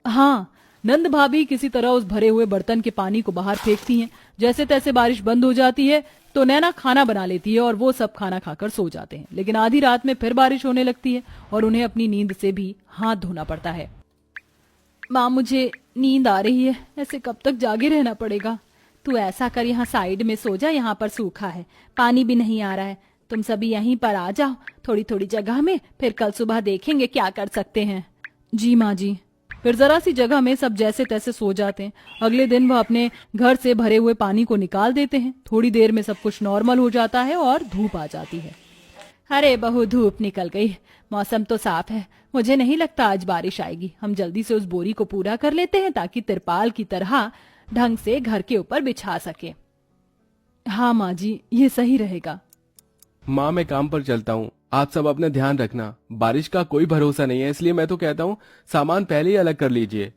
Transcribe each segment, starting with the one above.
हाँ, नंद भाभी किसी तरह उस भरे हुए बर्तन के पानी को बाहर फेंकती हैं। जैसे तैसे बारिश बंद हो जाती है तो नैना खाना बना लेती है और वो सब खाना खाकर सो जाते हैं। लेकिन आधी रात में फिर बारिश होने लगती है और उन्हें अपनी नींद से भी हाथ धोना पड़ता है। माँ, मुझे नींद आ रही है, ऐसे कब तक जागे रहना पड़ेगा। तू ऐसा कर, यहाँ साइड में सो जा, यहाँ पर सूखा है, पानी भी नहीं आ रहा है। तुम सभी यहीं पर आ जाओ थोड़ी थोड़ी जगह में, फिर कल सुबह देखेंगे क्या कर सकते हैं। जी माँ जी। फिर जरा सी जगह में सब जैसे तैसे सो जाते हैं। अगले दिन वह अपने घर से भरे हुए पानी को निकाल देते हैं। थोड़ी देर में सब कुछ नॉर्मल हो जाता है और धूप आ जाती है। अरे बहू, धूप निकल गई, मौसम तो साफ है। मुझे नहीं लगता आज बारिश आएगी। हम जल्दी से उस बोरी को पूरा कर लेते हैं ताकि तिरपाल की तरह ढंग से घर के ऊपर बिछा सके। हाँ माँ जी, ये सही रहेगा। माँ, मैं काम पर चलता हूँ, आप सब अपना ध्यान रखना। बारिश का कोई भरोसा नहीं है, इसलिए मैं तो कहता हूँ सामान पहले ही अलग कर लीजिए।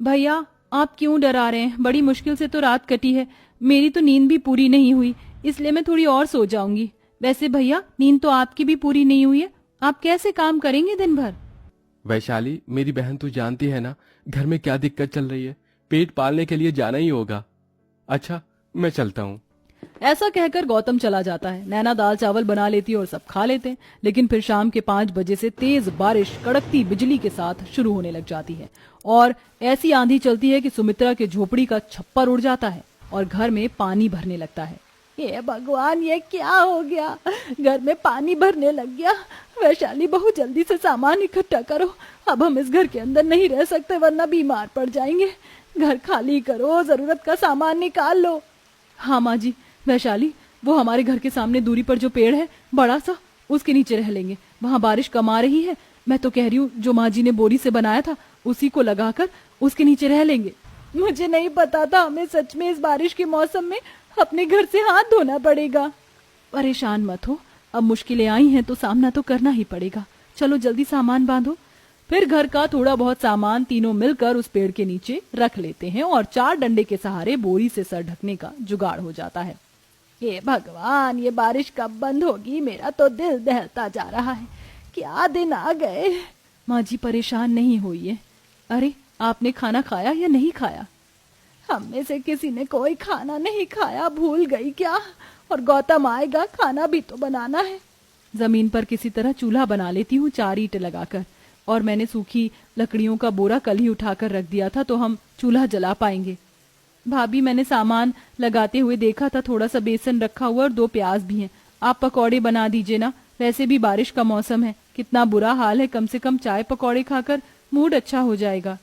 भैया, आप क्यों डरा रहे हैं? बड़ी मुश्किल से तो रात कटी है। मेरी तो नींद भी पूरी नहीं हुई, इसलिए मैं थोड़ी और सो जाऊंगी। वैसे भैया, नींद तो आपकी भी पूरी नहीं हुई है, आप कैसे काम करेंगे दिन भर? वैशाली, मेरी बहन, तू जानती है ना घर में क्या दिक्कत चल रही है। पेट पालने के लिए जाना ही होगा। अच्छा, मैं चलता हूँ। ऐसा कहकर गौतम चला जाता है। नैना दाल चावल बना लेती है और सब खा लेते हैं। लेकिन फिर शाम के 5 बजे से तेज बारिश कड़कती बिजली के साथ शुरू होने लग जाती है और ऐसी आंधी चलती है कि सुमित्रा के झोपड़ी का छप्पर उड़ जाता है और घर में पानी भरने लगता है। हे भगवान, ये क्या हो गया? घर में पानी भरने लग गया। वैशाली बहू, जल्दी से सामान इकट्ठा करो, अब हम इस घर के अंदर नहीं रह सकते वरना बीमार पड़ जाएंगे। घर खाली करो, जरूरत का सामान निकाल लो। हाँ माँ जी। वैशाली, वो हमारे घर के सामने दूरी पर जो पेड़ है बड़ा सा, उसके नीचे रह लेंगे। वहाँ बारिश कम आ रही है। मैं तो कह रही हूँ जो माँ जी ने बोरी से बनाया था उसी को लगाकर उसके नीचे रह लेंगे। मुझे नहीं पता था हमें सच में इस बारिश के मौसम में अपने घर से हाथ धोना पड़ेगा। परेशान मत हो, अब मुश्किलें आई हैं तो सामना तो करना ही पड़ेगा। चलो जल्दी सामान बांधो। फिर घर का थोड़ा बहुत सामान तीनों मिलकर उस पेड़ के नीचे रख लेते हैं और 4 डंडे के सहारे बोरी से सर ढकने का जुगाड़ हो जाता है। हे भगवान, ये बारिश कब बंद होगी? मेरा तो दिल दहलता जा रहा है। क्या दिन आ गए। माँ जी, परेशान नहीं होइए। अरे, आपने खाना खाया या नहीं खाया? हम में से किसी ने कोई खाना नहीं खाया, भूल गई क्या? और गौतम आएगा, खाना भी तो बनाना है। जमीन पर किसी तरह चूल्हा बना लेती हूँ 4 ईंट लगाकर, और मैंने सूखी लकड़ियों का बोरा कल ही उठाकर रख दिया था तो हम चूल्हा जला पाएंगे। भाभी, मैंने सामान लगाते हुए देखा था, थोड़ा सा बेसन रखा हुआ और 2 प्याज भी हैं। आप पकौड़े बना दीजिए ना, वैसे भी बारिश का मौसम है। कितना बुरा हाल है, कम से कम चाय पकौड़े खाकर मूड अच्छा हो जाएगा।